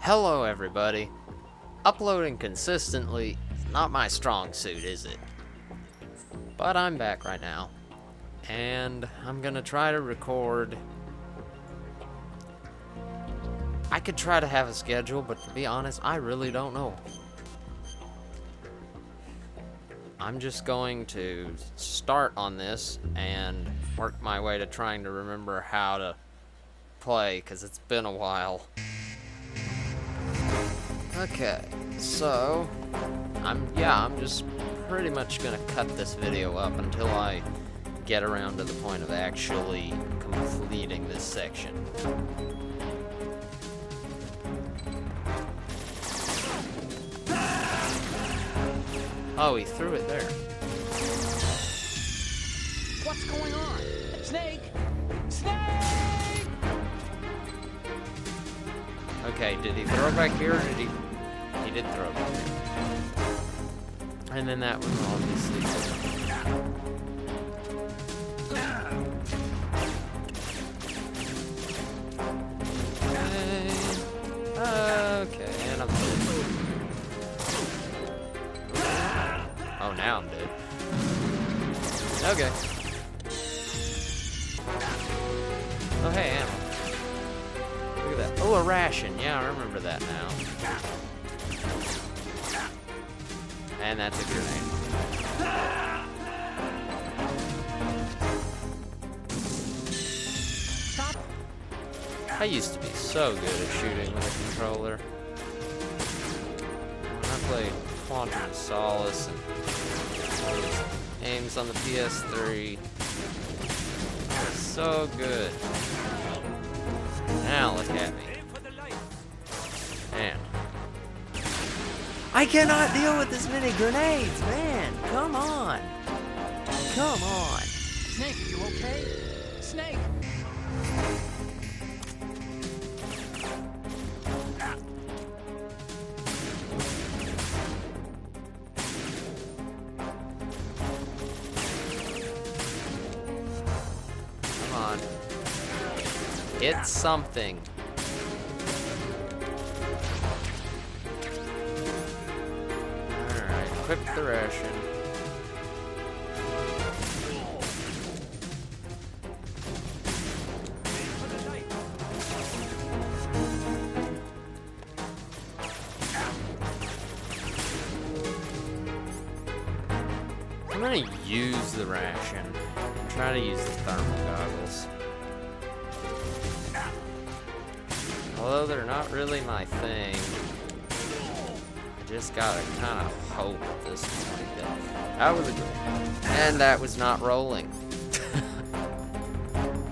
Hello everybody. Uploading consistently is not my strong suit, is it? But I'm back right now, and I'm gonna try to record. I could try to have a schedule, but to be honest, I really don't know. I'm just going to start on this and work my way to trying to remember how to play, because it's been a while. Okay, so I'm just pretty much gonna cut this video up until I get around to the point of actually completing this section. Oh, he threw it there. What's going on? Snake! Snake! Okay, did he throw it back here, or did he? He did throw it back here. And then that was obviously. Okay, and I'm dead. Oh, now I'm dead. Okay. Oh, hey, ammo. Look at that. Oh, a ration. Yeah, I remember that now. And that's a grenade. Stop! I used to be so good at shooting with a controller. When I played Quantum Solace and all those games on the PS3, I was so good. Now look at me. Man. I cannot deal with this many grenades, man. Come on. Come on. Snake, are you okay? Snake! Come on. Hit something. Alright, equip the ration. I'm gonna use the ration and try to use the thermal goggles. Although they're not really my thing, I just gotta kind of hope that this is my thing. That was a good. And that was not rolling.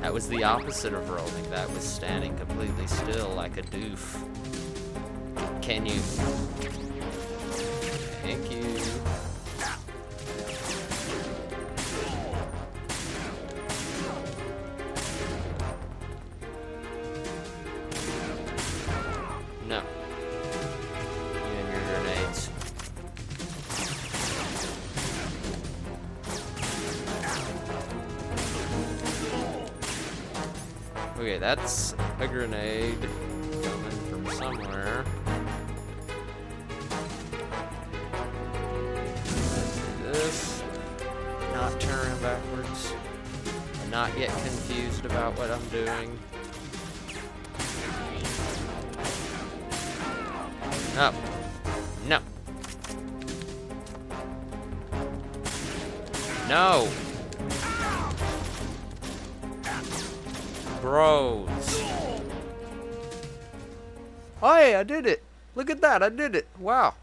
That was the opposite of rolling. That was standing completely still like a doof. Can you? Thank you. No. You and your grenades. Okay, that's a grenade coming from somewhere. Let's do this. Not turn around backwards. I'm not get confused about what I'm doing. No. No. No. Bros. Oh, hey, I did it. Look at that. I did it. Wow.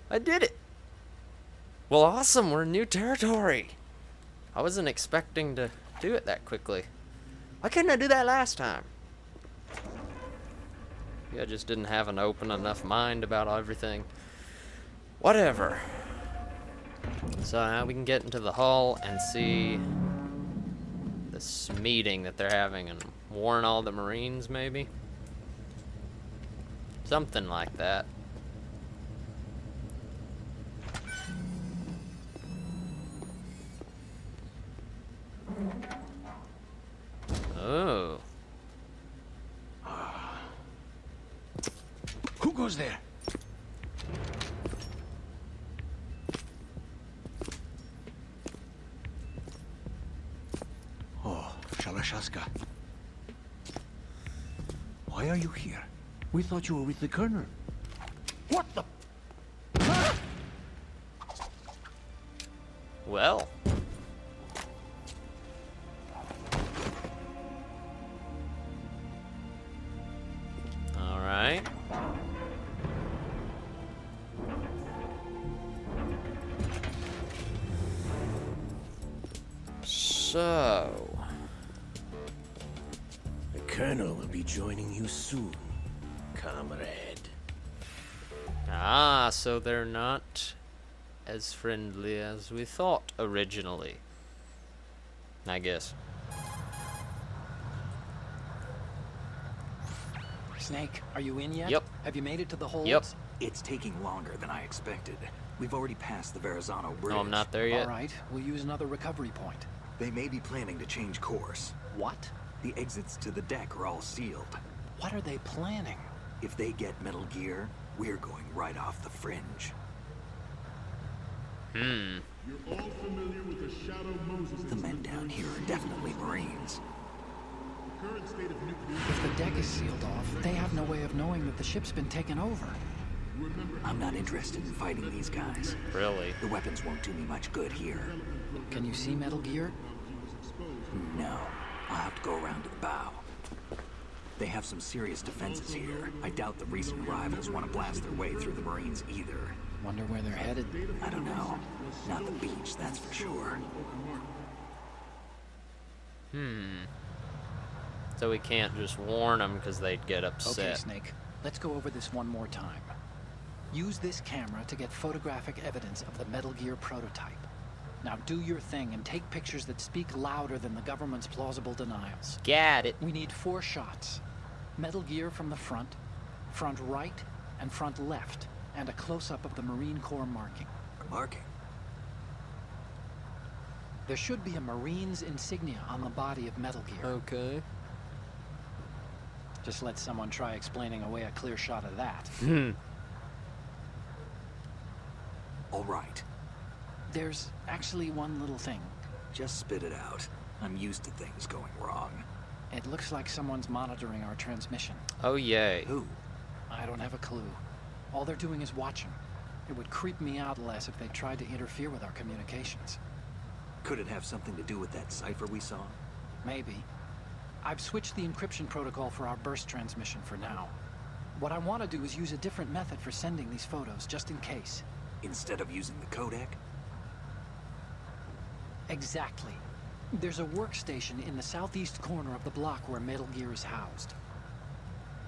I did it. Well, awesome. We're in new territory. I wasn't expecting to do it that quickly. Why couldn't I do that last time? I just didn't have an open enough mind about everything. Whatever. So now we can get into the hull and see this meeting that they're having and warn all the Marines, maybe? Something like that. Oh. goes there? Oh, Shalashaska. Why are you here? We thought you were with the Colonel. What the? Well. Alright. So. The Colonel will be joining you soon, comrade. Ah, so they're not as friendly as we thought originally. I guess. Snake, are you in yet? Yep. Have you made it to the holds? Yep. It's taking longer than I expected. We've already passed the Verrazano Bridge. No, I'm not there yet. All right, we'll use another recovery point. They may be planning to change course. What? The exits to the deck are all sealed. What are they planning? If they get Metal Gear, we're going right off the fringe. Hmm. You're all familiar with the Shadow Moses. The men down here are definitely Marines. The current state of nuclear. If the deck is sealed off, they have no way of knowing that the ship's been taken over. I'm not interested in fighting these guys. Really? The weapons won't do me much good here. Can you see Metal Gear? No. I'll have to go around to the bow. They have some serious defenses here. I doubt the recent rivals want to blast their way through the Marines either. Wonder where they're headed. I don't know. Not the beach, that's for sure. So we can't just warn them because they'd get Okay, upset. Snake. Let's go over this one more time. Use this camera to get photographic evidence of the Metal Gear prototype. Now do your thing and take pictures that speak louder than the government's plausible denials. Got it. We need 4 shots. Metal Gear from the front, front right, and front left, and a close-up of the Marine Corps marking. Marking. There should be a Marine's insignia on the body of Metal Gear. Okay. Just let someone try explaining away a clear shot of that. All right. There's actually one little thing. Just spit it out. I'm used to things going wrong. It looks like someone's monitoring our transmission. Oh, yay. Who? I don't have a clue. All they're doing is watching. It would creep me out less if they tried to interfere with our communications. Could it have something to do with that cipher we saw? Maybe. I've switched the encryption protocol for our burst transmission for now. What I want to do is use a different method for sending these photos, just in case. Instead of using the codec? Exactly. There's a workstation in the southeast corner of the block where Metal Gear is housed.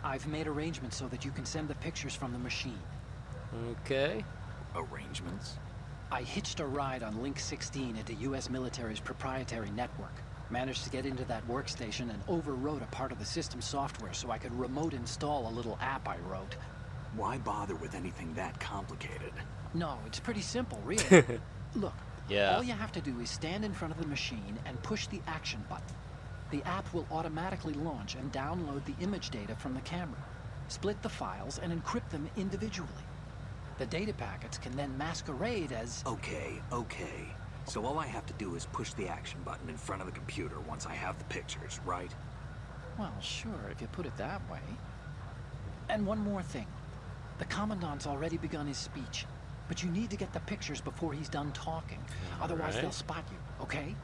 I've made arrangements so that you can send the pictures from the machine. Okay. Arrangements? I hitched a ride on Link 16 into U.S. military's proprietary network. Managed to get into that workstation and overwrote a part of the system software so I could remote install a little app I wrote. Why bother with anything that complicated? No, it's pretty simple, really. Look, Yeah. all you have to do is stand in front of the machine and push the action button. The app will automatically launch and download the image data from the camera, split the files, and encrypt them individually. The data packets can then masquerade as... Okay. So all I have to do is push the action button in front of the computer once I have the pictures, right? Well, sure, if you put it that way. And one more thing. The Commandant's already begun his speech, but you need to get the pictures before he's done talking. Otherwise, right. they'll spot you, okay?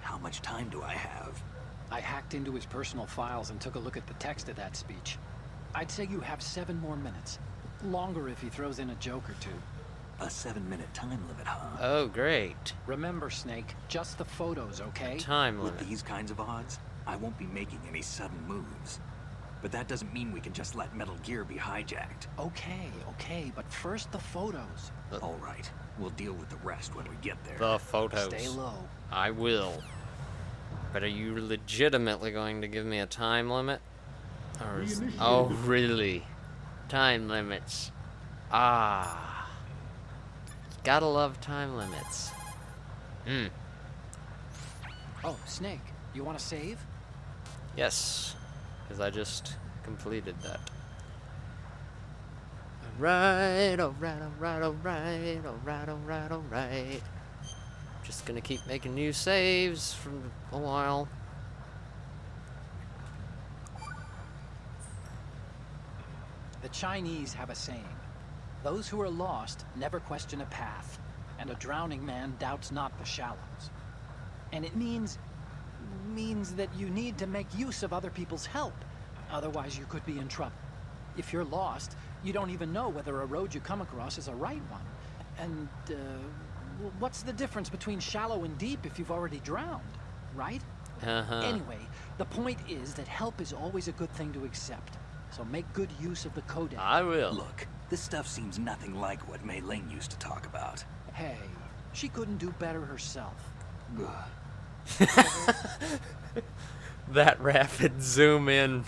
How much time do I have? I hacked into his personal files and took a look at the text of that speech. I'd say you have 7 more minutes. Longer if he throws in a joke or two. A 7-minute time limit, huh? Oh, great. Remember, Snake, just the photos, okay? Time With limit. these kinds of odds, I won't be making any sudden moves. But that doesn't mean we can just let Metal Gear be hijacked. Okay, but first the photos. All right, we'll deal with the rest when we get there. The photos. Stay low. I will. But are you legitimately going to give me a time limit? Or is... Oh, really? Time limits. Ah. Gotta love time limits. Oh, Snake, you want to save? Yes. Because I just completed that. Alright, alright, alright, alright, alright, alright, alright. Just gonna keep making new saves for a while. The Chinese have a saying: those who are lost never question a path, and a drowning man doubts not the shallows. And it means that you need to make use of other people's help. Otherwise, you could be in trouble. If you're lost, you don't even know whether a road you come across is a right one. And, what's the difference between shallow and deep if you've already drowned, right? Anyway, the point is that help is always a good thing to accept. So make good use of the codex. I will. Look, this stuff seems nothing like what Mei Ling used to talk about. Hey, she couldn't do better herself. That rapid zoom in.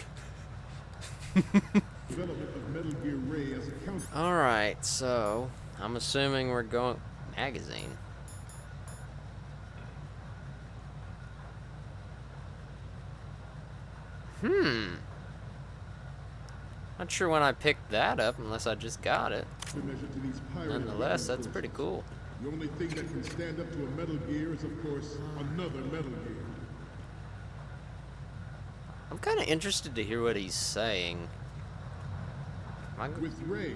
Development of Metal Gear Ray as a counter. Alright, so I'm assuming we're going magazine. Not sure when I picked that up unless I just got it. Measure to these pirated Nonetheless, that's weapon pretty cool. forces. The only thing that can stand up to a Metal Gear is, of course, another Metal Gear. I'm kind of interested to hear what he's saying. With Ray,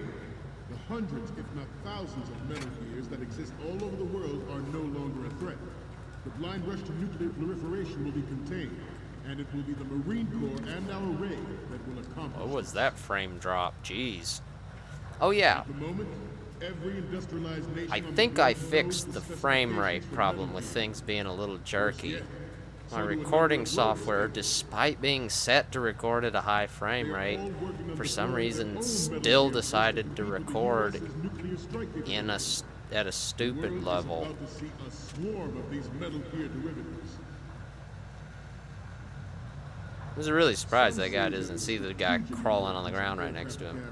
the hundreds, if not thousands, of Metal Gears that exist all over the world are no longer a threat. The blind rush to nuclear proliferation will be contained, and it will be the Marine Corps and our Ray that will accomplish. What was that frame drop? Jeez. Oh yeah, At the moment, every industrialized nation I on the think globe I knows fixed the frame specifications rate for problem Metal with Gear. things being a little jerky. My So do a number recording of software, road despite being set to record at a high frame They are rate, all working on for deploying some their reason own Metal still Gear decided to to defeat the record US's nuclear strike at a capability. The world stupid is level. about to see a swarm of these Metal Gear derivatives. I was really surprised that guy doesn't see the guy crawling on the ground right next to him.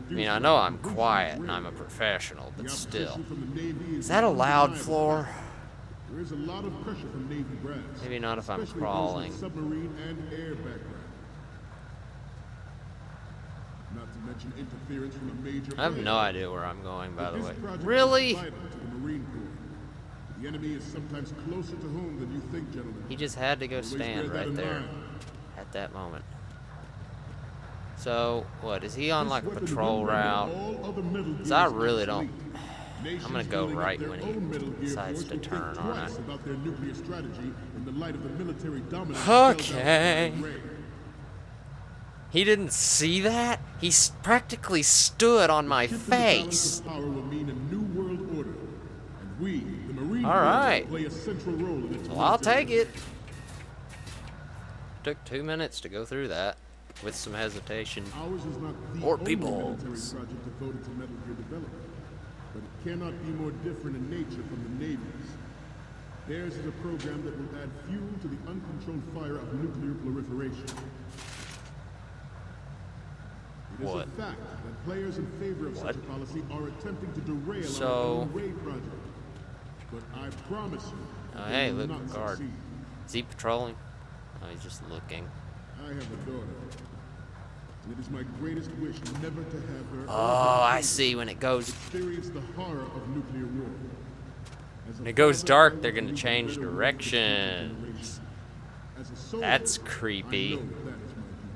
I mean, I know I'm quiet and I'm a professional, but still. Is that a loud floor? There is a lot of pressure from Navy brass. Maybe not if I'm especially those crawling. with submarine and air background. Not to mention interference from a major I have player. no idea where I'm going, by But the this way. project is Really? vital to the Marine Corps. The enemy is sometimes closer to home than you think, gentlemen. He just had to go Always stand bear that right in there mind. at that moment. So, what, is he on This like a weapon patrol will render route? all other Metal So I Gears really don't. obsolete. Nations I'm gonna go building up right their when own Metal he Gear decides force to will turn, think aren't twice I? about their nuclear strategy in the light of the military dominance. Okay. of Ray. He didn't see that? He practically stood on my Shift in the balance face. of power will mean a new world order, and we, the Marine All Corps, right. play a central role in its Well, I'll military. take it. Took 2 minutes to go through that with some hesitation. Ours is not the Or only people. military project devoted to Metal Gear development, but it cannot be more different in nature from the Navy's. Theirs is a program that will add fuel to the uncontrolled fire of nuclear proliferation. It is What? a fact that players in favor of such a policy are attempting to derail So- our own Ray project. But I promise you, Oh, they hey, will look, not guard. succeed. Is he patrolling? Oh, he's just looking. I have a daughter, and it is my greatest wish never to have her Oh, I see. When it goes experience the horror of nuclear war. As a when it goes father, dark, I they're want gonna to leave a change better world for directions. future generations. As a soldier, That's I creepy. know that is my duty.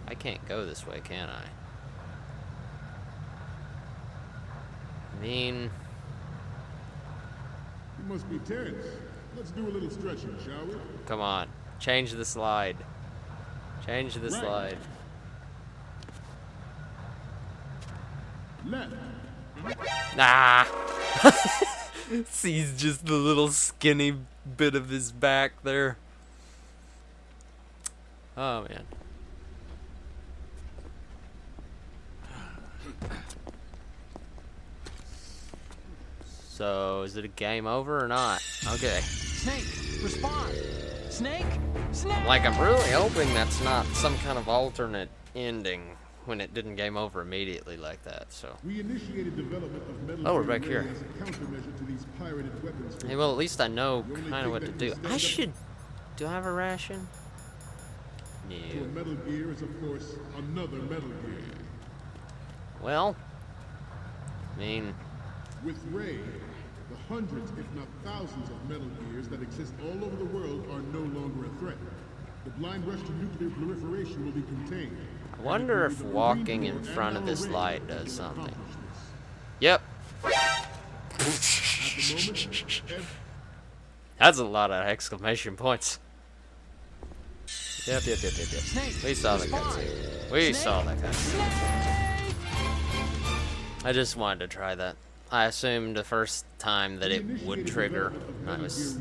I can't go this way, can I? I mean, You must be tense. Let's do a little stretching, shall we? come on. Change the slide. Change the Right. slide. Left. Ah! Sees just the little skinny bit of his back there. Oh, man. So, is it a game over or not? Okay. Snake, respond! Snake! Snake! Like, I'm really hoping that's not some kind of alternate ending when it didn't game over immediately like that, so. We initiated development of Metal Oh, we're Gear back Ray here. as a countermeasure to these pirated weapons. Hey, well, at least I know The only kind of thing what that to can do. stand I up should. Do I have a ration? To a No. Metal Gear is, of course, another Metal Gear. Well, I mean, With Ray, the hundreds, if not thousands, of Metal Gears that exist all over the world are no longer a threat. The blind rush to nuclear proliferation will be contained. I wonder if walking in front of this light does something. Yep. That's a lot of exclamation points. Yep. We saw the cutscene. We saw the cutscene. I just wanted to try that. I assumed the first time that it would trigger. I was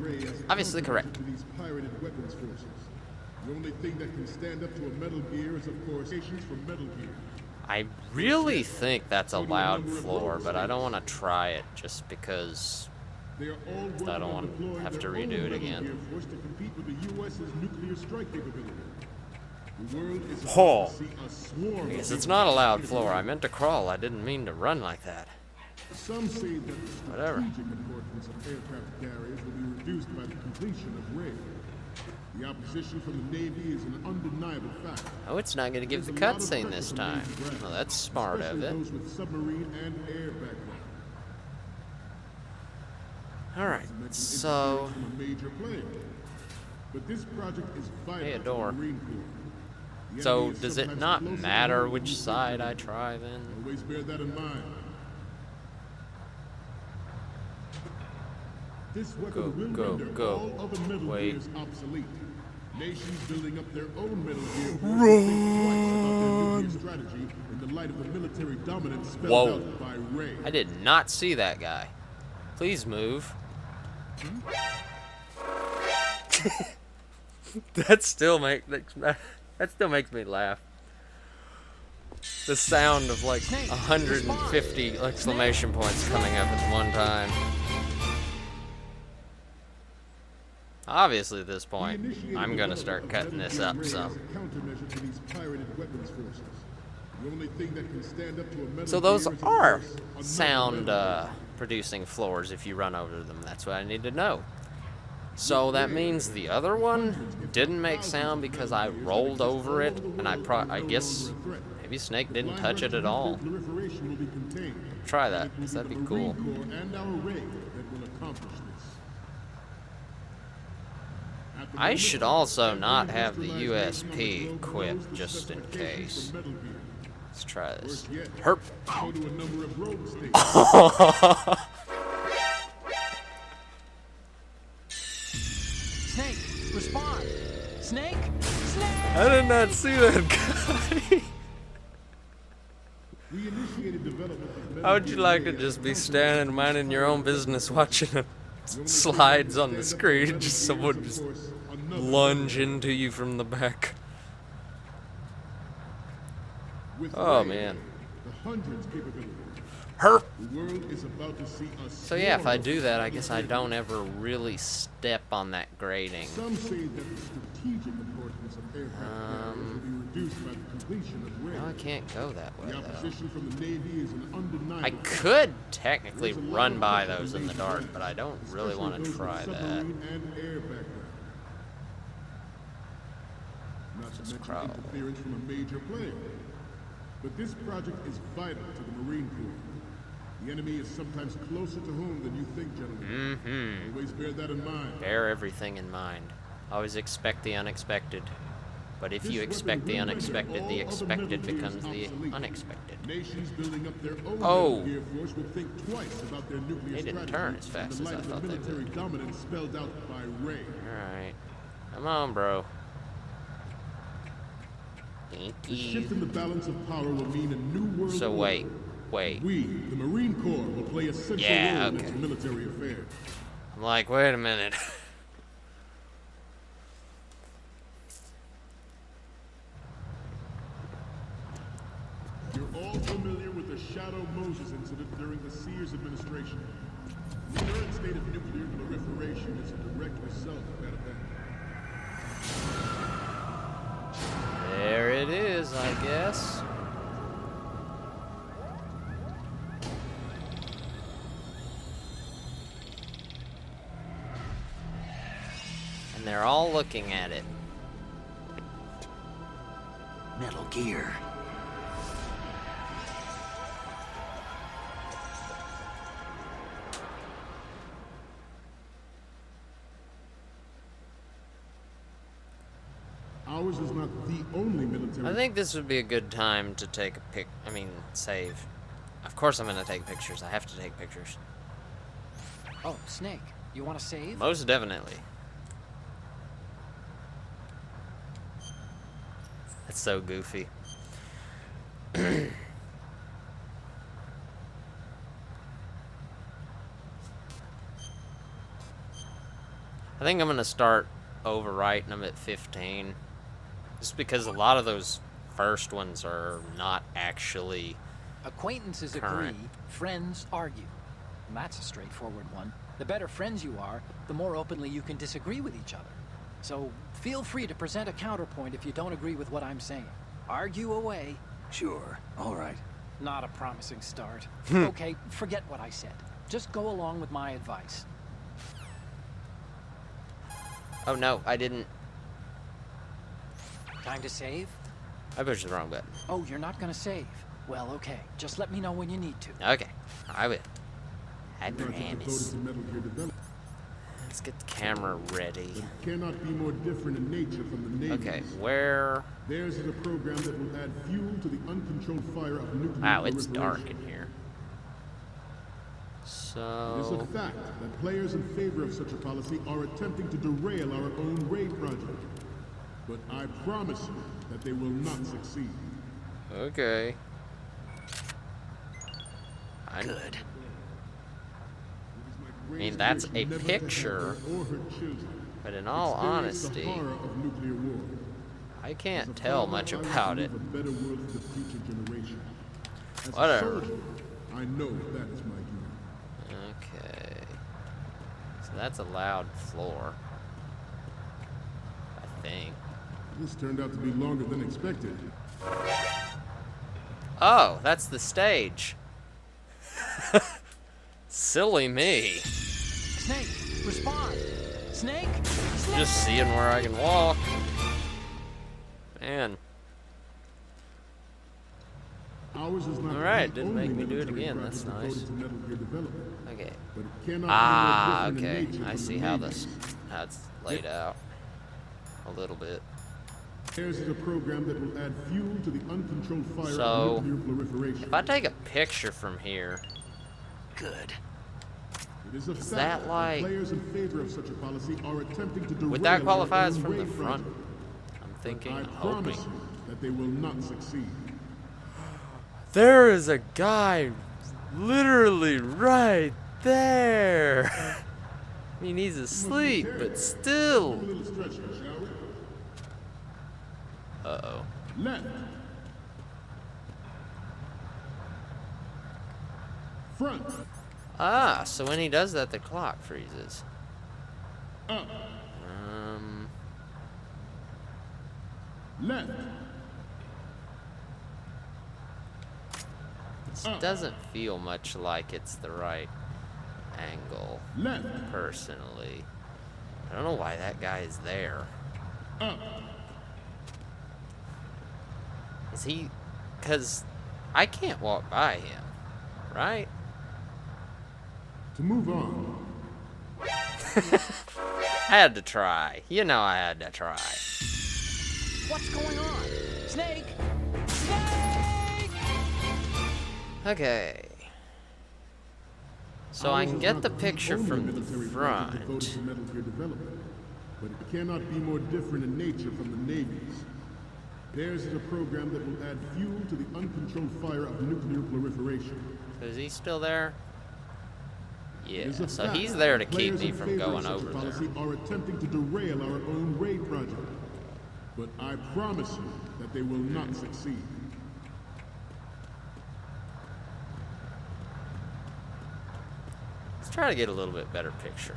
obviously correct. These pirated weapons forces. The only thing that can stand up to a Metal Gear is, of course, patience from Metal Gear. I really think that's a loud floor, but I don't want to try it just because They are all I don't want to have to redo it again. force to compete with the U.S.'s nuclear strike capability. The world is about Oh. to see a swarm. Because of it's not a loud floor. I meant to crawl. I didn't mean to run like that. Some say that the Whatever. strategic importance of aircraft carriers will be reduced by the completion of Ray. The opposition from the Navy is an undeniable fact. Oh, it's not going to give the There's a lot of cutscene this pressure on time. these branches, Well, that's smart of especially it. those with submarine and air background. Alright, Not to mention so... interference from a major player. But this project is vital Hey, a to door. the Marine Corps. The So, enemy is does it sometimes not closer matter than which we side I think. try then? Always bear that in mind. This weapon will go, render go. all other Metal Wait. Gears obsolete. Nations building up their own Metal Gear will think twice about their nuclear strategy in the light of the military dominance spelled Whoa. out by Ray. I did not see that guy. Please move. that still makes me laugh. The sound of like 150 exclamation points coming up at one time. Obviously, at this point, I'm gonna start cutting this up some. Countermeasure to these pirated weapons forces. The only thing that can stand up to a Metal So those Gear is, of are course, another sound Metal Gear. producing floors if you run over them. That's what I need to know. So that means the other one didn't make sound because I rolled over it, and I guess maybe Snake didn't touch it at all. Proliferation will be contained. Try that, It will 'cause that'd be the cool. Marine Corps and our Ray that will accomplish this. At the I moment, should also every not have the industrialized nation on the USP globe equipped knows the just in specifications case. for Metal Gear. Let's try this. Worse yet, Herp. go to a number of rogue stations. Snake, respond! Snake! Snake! I did not see that guy. We initiated development of Metal How would you Gear like to Ray just as a be countermeasure standing minding your own business watching it slides on the screen, just someone just lunge into you from the back. With Oh, Ray, man. The hundreds capability. Herp. The world is about to see a So yeah, if I swarm do of that, I Metal guess I Gears. don't ever really step on that grating. Some say that the strategic importance of aircraft carriers will be reduced by the completion of Ray. No, I can't go that way The though. opposition from the Navy is an undeniable. I could technically run by those in the dark, but I don't really especially want to those with try that. submarine and air background. Not to mention crawl. interference from a major player. But this project is vital to the Marine Corps. The enemy is sometimes closer to home than you think, gentlemen. Mm-hmm. Always bear that in mind. Bear everything in mind. Always expect the unexpected. But if you expect the unexpected, the expected becomes the unexpected. Nations building up their own Oh. Metal Gear force would think twice about their nuclear They didn't strategy turn as in fast the as I light of thought the they military would. dominance spelled out by Ray. Alright. Come on, bro. Thank The shift you. in the balance of power will mean a new world So order. wait. We, the Marine Corps, will play a central Yeah, role in okay. its military affairs. I'm like, wait a minute. You're all familiar with the Shadow Moses incident during the Sears administration. The current state of nuclear proliferation is a direct result of that event. There it is, I guess. And they're all looking at it. Metal Gear. Ours is not the only military. I think this would be a good time to take a save. Of course I'm gonna take pictures. I have to take pictures. Oh, Snake, you want to save? Most definitely. That's so goofy. I think I'm gonna start overwriting them at 15. Just because a lot of those first ones are not actually Acquaintances current. agree, friends argue. And that's a straightforward one. The better friends you are, the more openly you can disagree with each other. So feel free to present a counterpoint if you don't agree with what I'm saying. Argue away. Sure, all right. Not a promising start. Okay, forget what I said. Just go along with my advice. Oh no, I didn't. Time to save? I pushed the wrong button. Oh, you're not gonna save. Well, okay. Just let me know when you need to. Okay, I will. I Project devoted promise. to Metal Gear development. Let's get the camera ready. It cannot be more different in nature from the Navy's. Okay, where? Theirs is a program that will add fuel to the uncontrolled fire of nuclear Wow, it's dark proliferation. in here. It is a So, fact that players in favor of such a policy are attempting to derail our own raid project. But I promise you that they will not succeed. okay. Good. I mean, that's a Never to picture, have her or her children but in all experience honesty, the horror of nuclear war. I As a can't tell father, much I want to about it. leave a better world for the future generation. As Whatever. a soldier, I know that is my duty. Okay. So that's a loud floor. I think. This turned out to be longer than expected. Oh, that's the stage. Silly me. Snake, respond! Snake! Snake! Just seeing where I can walk. Man. Ours is not All right, the didn't only make me do it military again, that's project nice. devoted to Metal Gear development, Okay. but it cannot Ah, be more different in okay. nature I from see the how Navy's. how it's laid out. A little bit. Theirs is a program that will add fuel to the uncontrolled fire So, of nuclear proliferation. If I take a picture from here, Good. It is a is fact that like- players in favor of such a policy are attempting to derail would that our qualify as own from the raid front? project. I'm thinking, I I'm promise hoping. you that they will not succeed. There is a guy literally right there. I mean, he's asleep, but A still. little stretching, shall we? Uh-oh. Left. Front. Ah, so when he does that, the clock freezes. Up. Left. This doesn't feel much like it's the right angle, Left. personally. I don't know why that guy is there. Up. Is he... Because I can't walk by him, right? To move on. I had to try. You know I had to try. What's going on? Snake! Snake! Okay. So I Ours can is get not the picture only from the military project devoted front. to Metal Gear development, but it cannot be more different in nature from the Navy's. Theirs is a program that will add fuel to the uncontrolled fire of nuclear proliferation. So is he still there? It Yeah, is a so fact he's there to that keep players me in from favor of going such a over policy there. are attempting to derail our own raid project. But I promise you that they will not succeed. Let's try to get a little bit better picture.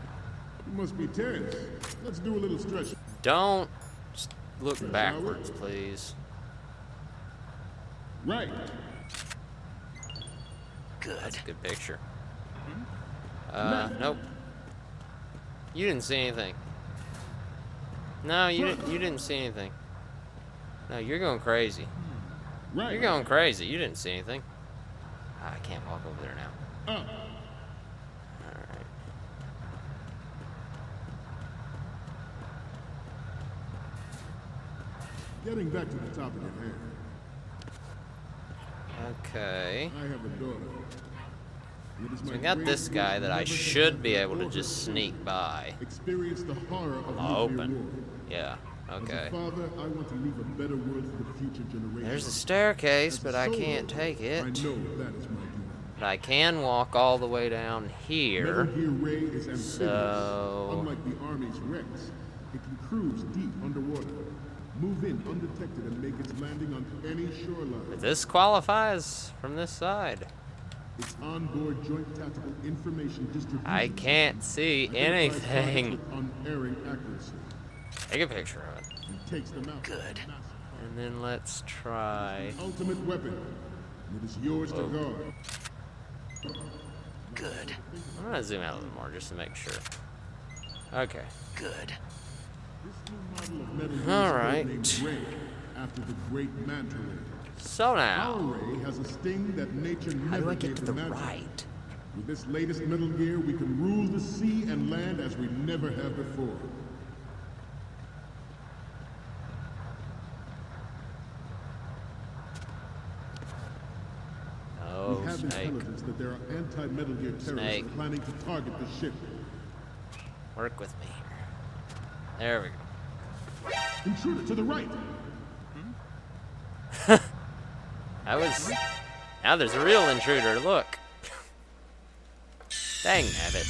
You must be tense. Let's do a little stretching. Don't look backwards, please. Right. Good. That's a good picture. Nope. You didn't see anything. No, you didn't see anything. No, you're going crazy. Right. You're going crazy. You didn't see anything. Ah, I can't walk over there now. Up. Alright. Getting back to the topic at hand. Okay. I have a daughter. It is So my we got great this guy wish that I never to should have be her able to or just her sneak by. experience the horror of I'll nuclear open. war. Yeah, As okay. a father, I want to leave a better world for the future generations. There's a staircase, As a but I soldier, can't take I it. know that is my duty. But I can walk all the way down Metal here. Gear Ray is amphibious. So- Unlike the Army's Rex, it can cruise deep underwater, move in undetected, and make its landing on any shoreline. This qualifies from this side. Its onboard joint tactical information distribution. I can't see identifies targets anything. with unerring accuracy Take a picture of it. and takes them out. Good. And then let's try. Ultimate weapon. And it is yours to guard. Good. I'm gonna zoom out a little more just to make sure. Okay. Good. This new model of metal Gear All is right. named Ray, after the great Manta Ray. So Our now, Ray has a sting that nature how never do I get gave to the the Manta. right? With this latest Metal Gear, we can rule the sea and land as we never have before. Oh, We have Snake. intelligence that there are anti-Metal Gear terrorists Snake. planning to target the ship. Work with me here. There we go. Intruder to the right! That was. Now there's a real intruder. Look. Dang nabbit.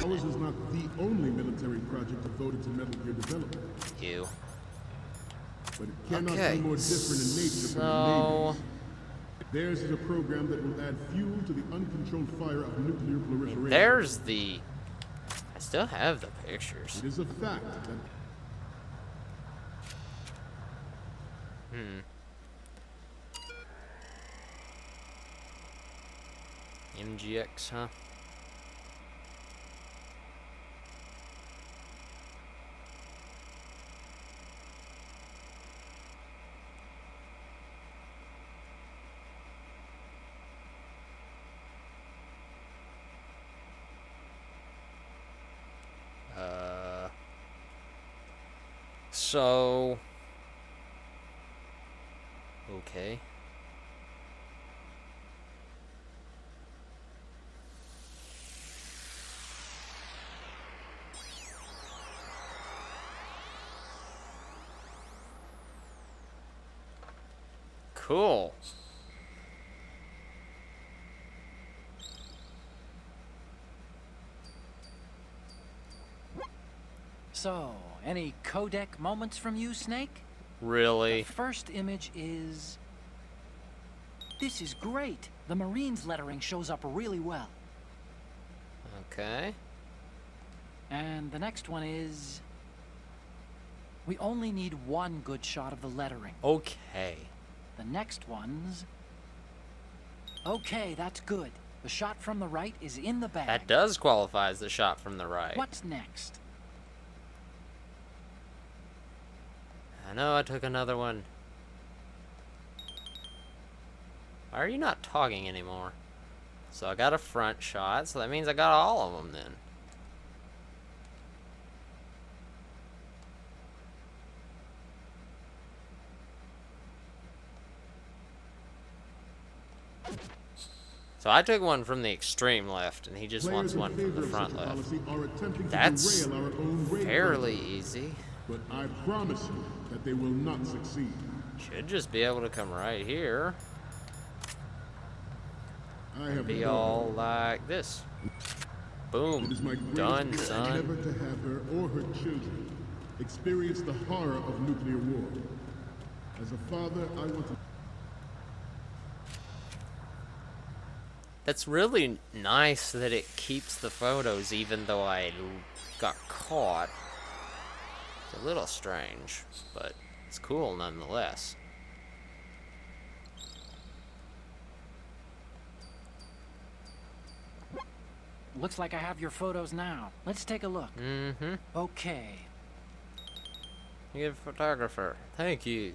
Ours is not the only military project devoted to Metal Gear development, You. but it cannot Okay. be more different in nature from the So. Navy's. Theirs is a program that will add fuel to the uncontrolled fire of nuclear proliferation. There's the. I still have the pictures. It is a fact that MGX, huh? So. Okay. Cool. So, any codec moments from you, Snake? Really? The first image is... This is great. The Marines lettering shows up really well. Okay. And the next one is... We only need one good shot of the lettering. Okay. The next one's... Okay, that's good. The shot from the right is in the bag. That does qualify as the shot from the right. What's next? I know I took another one. Why are you not talking anymore? So I got a front shot, so that means I got all of them then. So I took one from the extreme left, and he just wants players in one from favor the of front such a left. policy are attempting to That's derail our own Ray fairly program. easy. But I promise you that they will not succeed. Should just be able to come right here. I have Be a daughter. all like this. Boom. It is my greatest Done, wish son. never to have her or her children experience the horror of nuclear war. As a father, I want to... That's really nice that it keeps the photos even though I got caught. It's a little strange, but it's cool nonetheless. Looks like I have your photos now. Let's take a look. Mm-hmm. Okay. You're a photographer. Thank you.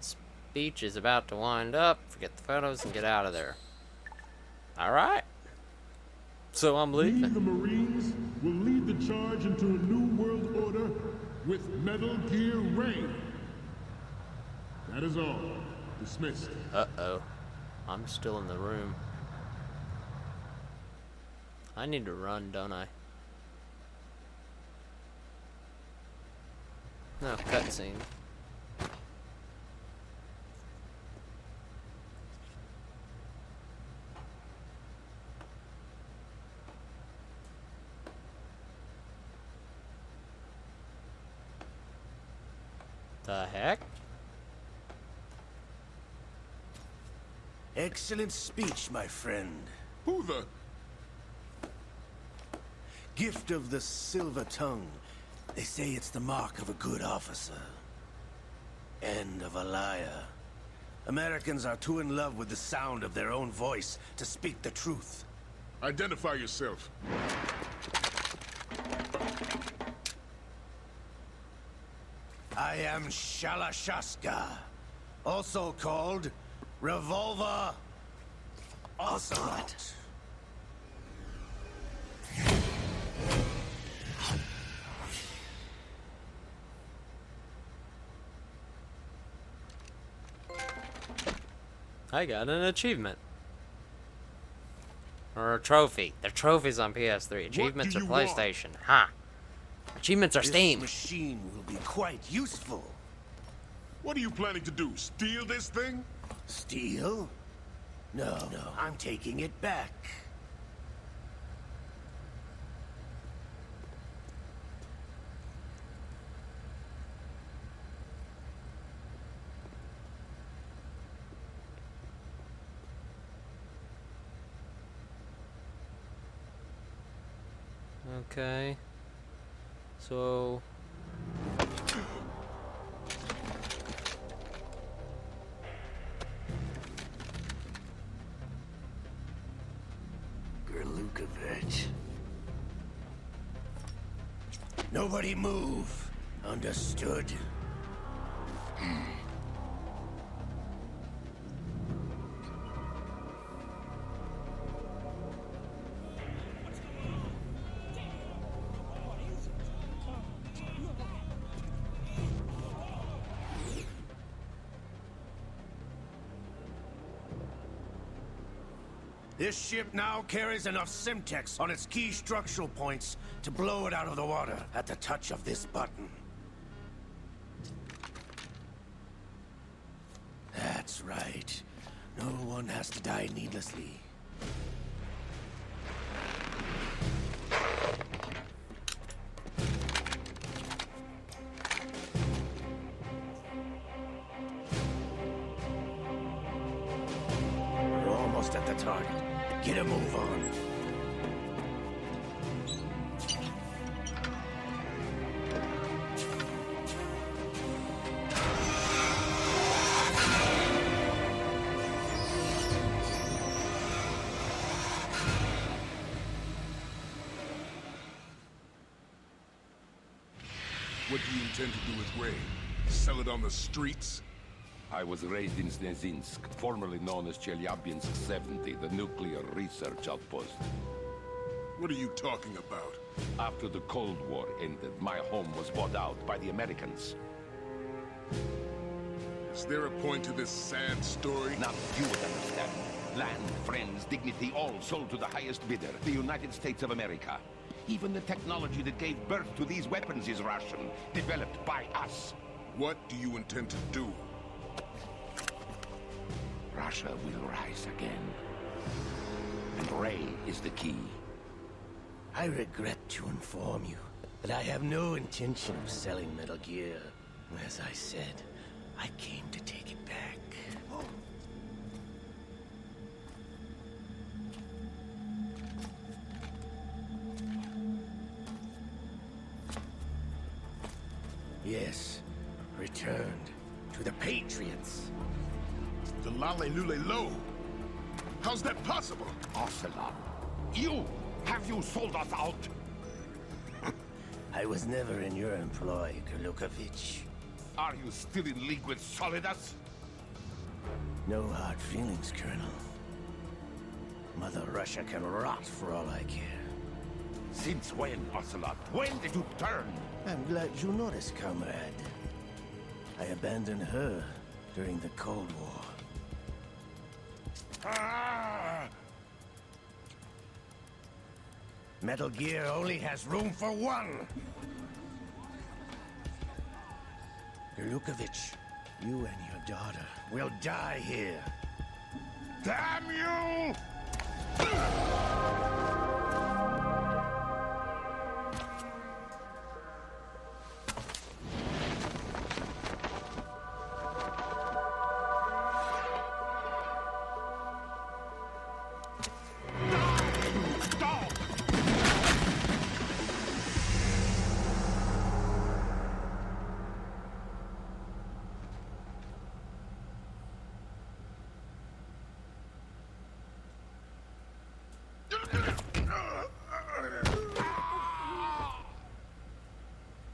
Speech is about to wind up. Forget the photos and get out of there. Alright. So I'm We, leaving. the Marines, will lead the charge into a new world order with Metal Gear Rain. That is all. Dismissed. Uh-oh. I'm still in the room. I need to run, don't I? No, cutscene. The heck? Excellent speech, my friend. Who the? Gift of the silver tongue. They say it's the mark of a good officer. And of a liar. Americans are too in love with the sound of their own voice to speak the truth. Identify yourself. I am Shalashaska, also called Revolver Ocelot. I got an achievement. Or a trophy. The trophies on PS3. Achievements do are you want? PlayStation. Ha! Achievements are This Steam. machine will be quite useful. What are you planning to do? Steal this thing? Steal? No, I'm taking it back. Okay. So... Gerlukovich. Nobody move. Understood? This ship now carries enough Simtex on its key structural points to blow it out of the water at the touch of this button. That's right. No one has to die needlessly. We're almost at the target. Get a move on. What do you intend to do with Ray? Sell it on the streets? I was raised in Snezinsk, formerly known as Chelyabinsk 70, the nuclear research outpost. What are you talking about? After the Cold War ended, my home was bought out by the Americans. Is there a point to this sad story? Now you would understand. Land, friends, dignity, all sold to the highest bidder, the United States of America. Even the technology that gave birth to these weapons is Russian, developed by us. What do you intend to do? Russia will rise again. And Ray is the key. I regret to inform you that I have no intention of selling Metal Gear. As I said, I came to take it back. Yes, returned to the Patriots. The Lale Lule Lo? How's that possible? Ocelot, you! Have you sold us out? I was never in your employ, Gerlukovich. Are you still in league with Solidus? No hard feelings, Colonel. Mother Russia can rot for all I care. Since when, Ocelot? When did you turn? I'm glad you noticed, comrade. I abandoned her during the Cold War. Metal Gear only has room for one! Gerlukovich, you and your daughter will die here. Damn you!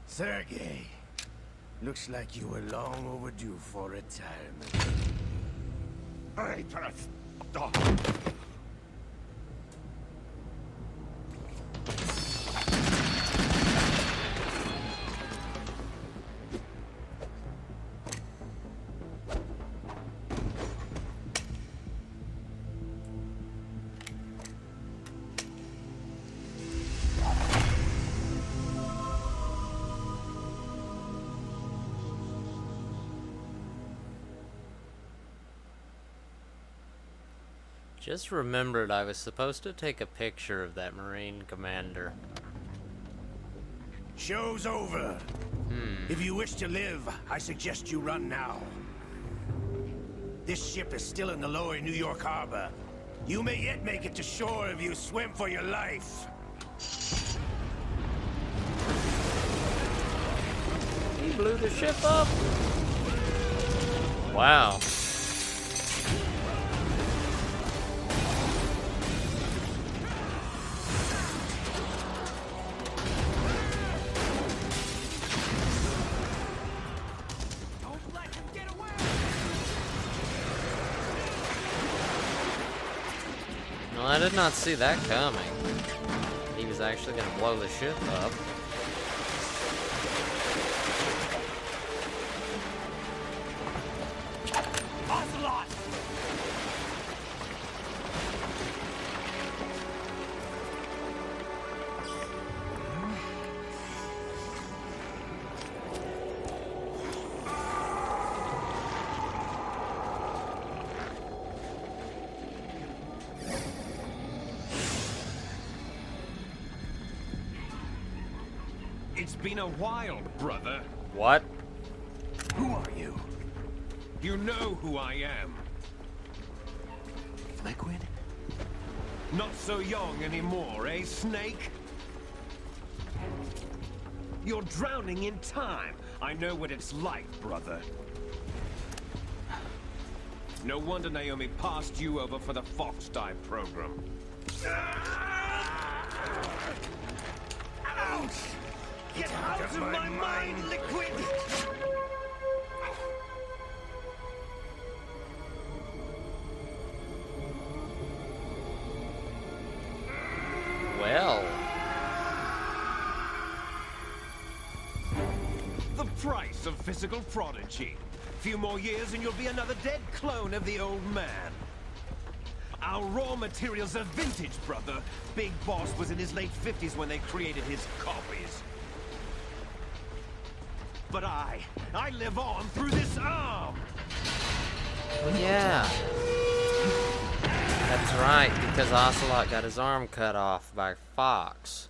Sergei, looks like you were long overdue for retirement. Traitorous dog! Just remembered I was supposed to take a picture of that Marine commander. Show's over. If you wish to live, I suggest you run now. This ship is still in the lower New York harbor. You may yet make it to shore if you swim for your life. He blew the ship up. Wow. Well, I did not see that coming. He was actually going to blow the ship up. Ocelot! It's been a while, brother. What? Who are you? You know who I am. Liquid? Not so young anymore, eh, Snake? You're drowning in time. I know what it's like, brother. No wonder Naomi passed you over for the Fox Dive program. Ouch! Get out of my mind, Liquid! Well. The price of physical prodigy. Few more years and you'll be another dead clone of the old man. Our raw materials are vintage, brother. Big Boss was in his late 50s when they created his copies. But I live on through this arm! Well, yeah. That's right, because Ocelot got his arm cut off by Fox.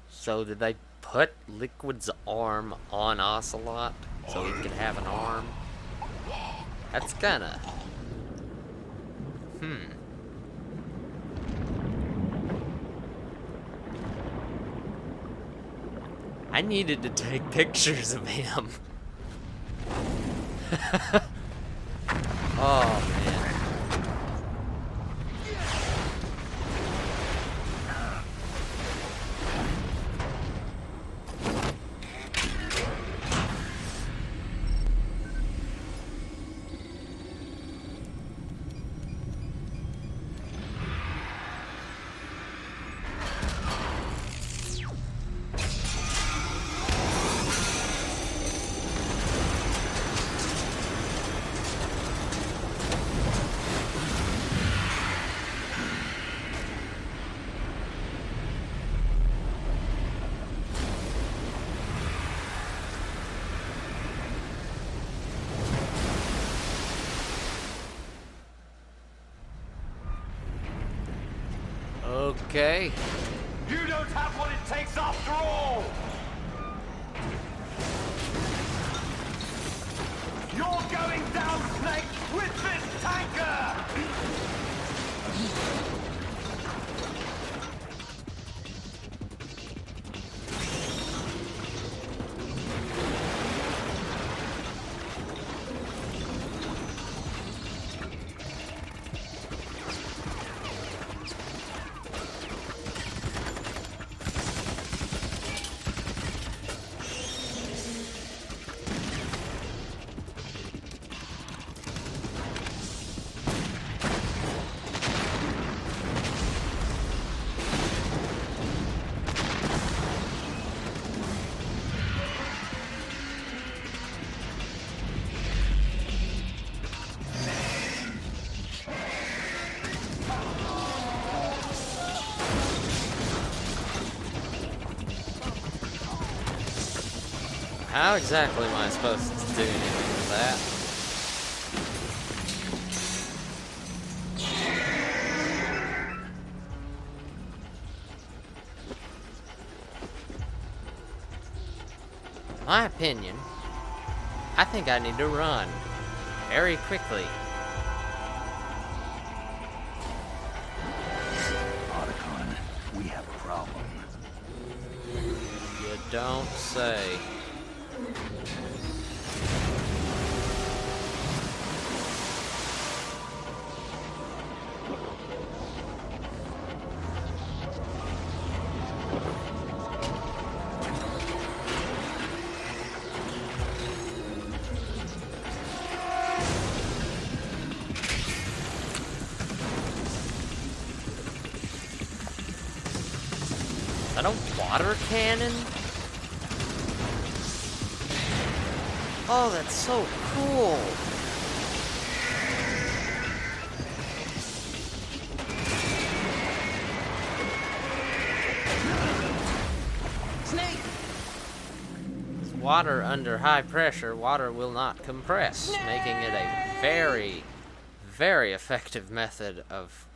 So did they put Liquid's arm on Ocelot so he could have an arm? That's kinda... I needed to take pictures of him. Oh, man. Okay. You don't have what it takes after all! You're going down, Snake, with this tanker! How exactly am I supposed to do anything with that? My opinion, I think I need to run very quickly. Otacon, we have a problem. You don't say. Is that a water cannon? Oh, that's so cool. Snake! It's water under high pressure. Water will not compress, making it a very, very effective method of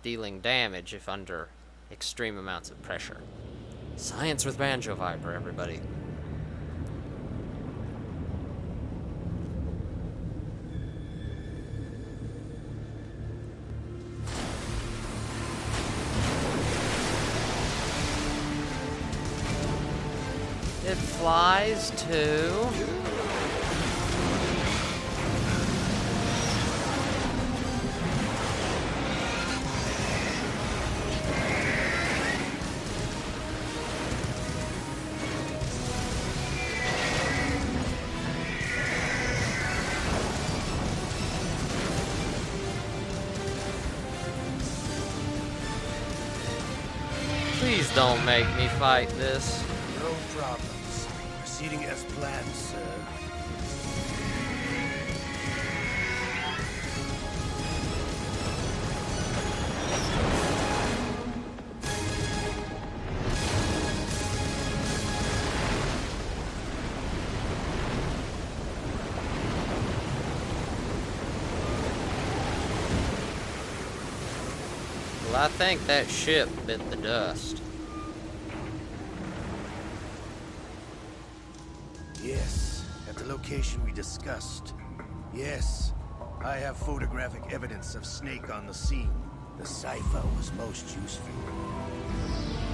dealing damage if under extreme amounts of pressure. Science with Banjo Viper, everybody. It flies too. Please don't make me fight this. No problems. Proceeding as planned, sir. Well, I think that ship bit the dust. Yes, at the location we discussed. Yes, I have photographic evidence of Snake on the scene. The cipher was most useful.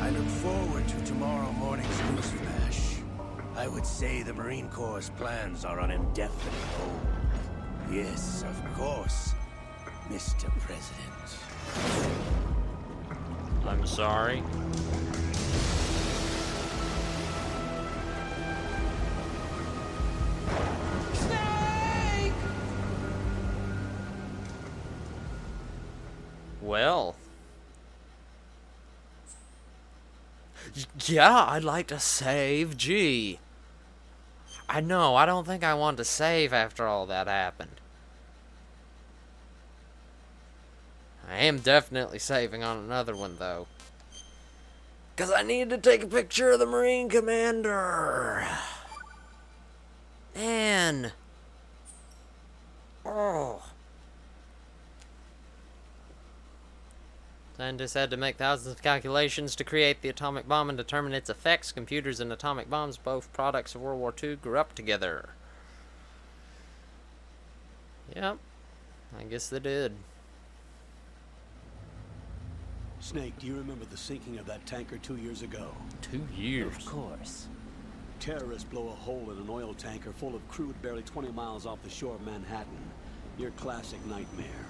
I look forward to tomorrow morning's news flash. I would say the Marine Corps' plans are on indefinite hold. Yes, of course, Mr. President. I'm sorry. Well. Yeah, I'd like to save G. I know, I don't think I want to save after all that happened. I am definitely saving on another one, though. Because I need to take a picture of the Marine Commander. Man. Oh. Scientists had to make thousands of calculations to create the atomic bomb and determine its effects. Computers and atomic bombs, both products of World War II, grew up together. Yep. I guess they did. Snake, do you remember the sinking of that tanker 2 years ago? 2 years. Of course. Terrorists blow a hole in an oil tanker full of crude barely 20 miles off the shore of Manhattan. Your classic nightmare.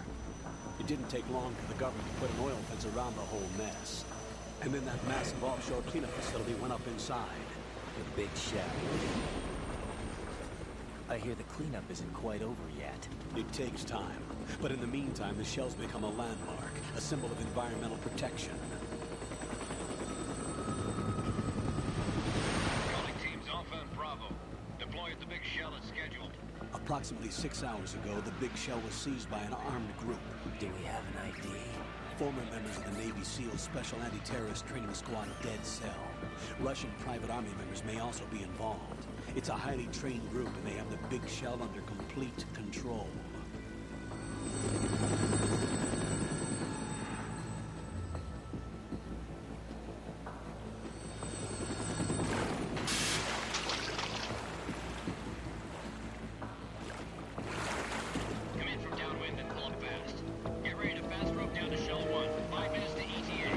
It didn't take long for the government to put an oil fence around the whole mess. And then that massive offshore cleanup facility went up inside. The big shell. I hear the cleanup isn't quite over yet. It takes time. But in the meantime, the shell's become a landmark, a symbol of environmental protection. Calling teams Alpha and Bravo. Deploy at the big shell as scheduled. Approximately 6 hours ago, the big shell was seized by an armed group. Do we have an ID? Former members of the Navy SEAL Special Anti-Terrorist Training Squad Dead Cell. Russian private army members may also be involved. It's a highly trained group, and they have the big shell under complete control. Come in from downwind and pull up fast. Get ready to fast rope down to Shell 1. 5 minutes to ETA.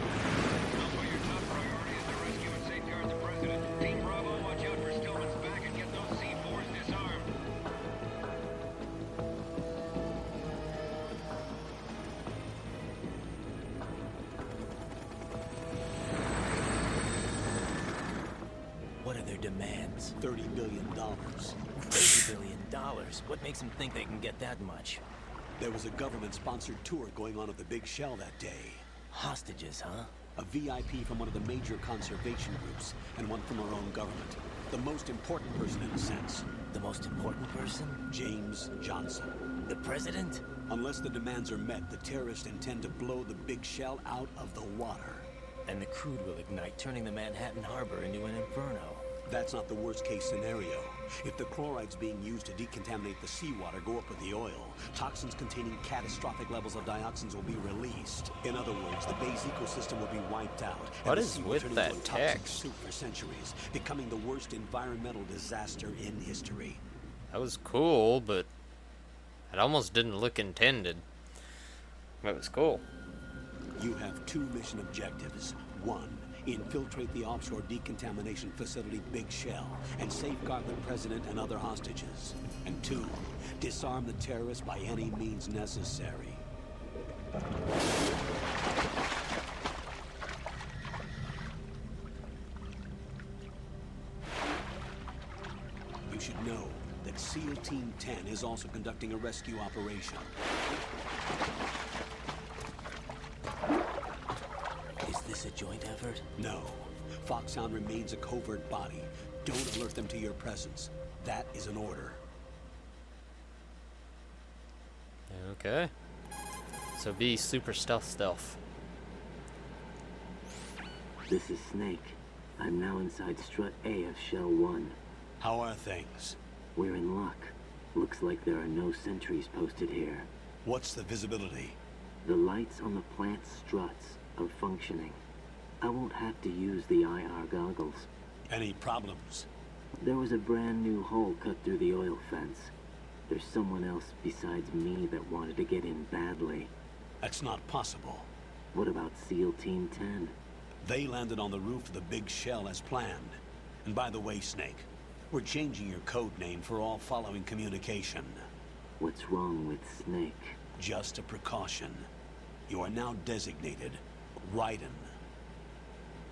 Also, your top priority is to rescue and safeguard the president. Team Bravo, watch out for Stillman's back and get those C4s disarmed. What are their demands? $30 billion. $30 billion. What makes them think they can get that much? There was a government-sponsored tour going on at the big shell that day. Hostages, huh? A VIP from one of the major conservation groups, and one from our own government. The most important person in a sense. The most important person? James Johnson. The president? Unless the demands are met, the terrorists intend to blow the big shell out of the water. And the crude will ignite, turning the Manhattan Harbor into an inferno. That's not the worst-case scenario. If the chlorides being used to decontaminate the seawater go up with the oil, toxins containing catastrophic levels of dioxins will be released. In other words, the bay's ecosystem will be wiped out. What and the is sea will with turn that into a toxic text? soup for centuries, becoming the worst environmental disaster in history. That was cool, but it almost didn't look intended. That was cool. You have 2 mission objectives. 1, infiltrate the offshore decontamination facility Big Shell and safeguard the president and other hostages. And 2, disarm the terrorists by any means necessary. You should know that SEAL Team 10 is also conducting a rescue operation. Is this a joint effort? No. Foxhound remains a covert body. Don't alert them to your presence. That is an order. Okay. So be super stealth. This is Snake. I'm now inside Strut A of Shell 1. How are things? We're in luck. Looks like there are no sentries posted here. What's the visibility? The lights on the plant struts are functioning. I won't have to use the IR goggles. Any problems? There was a brand new hole cut through the oil fence. There's someone else besides me that wanted to get in badly. That's not possible. What about SEAL Team 10? They landed on the roof of the Big Shell as planned. And by the way, Snake, we're changing your code name for all following communication. What's wrong with Snake? Just a precaution. You are now designated Raiden.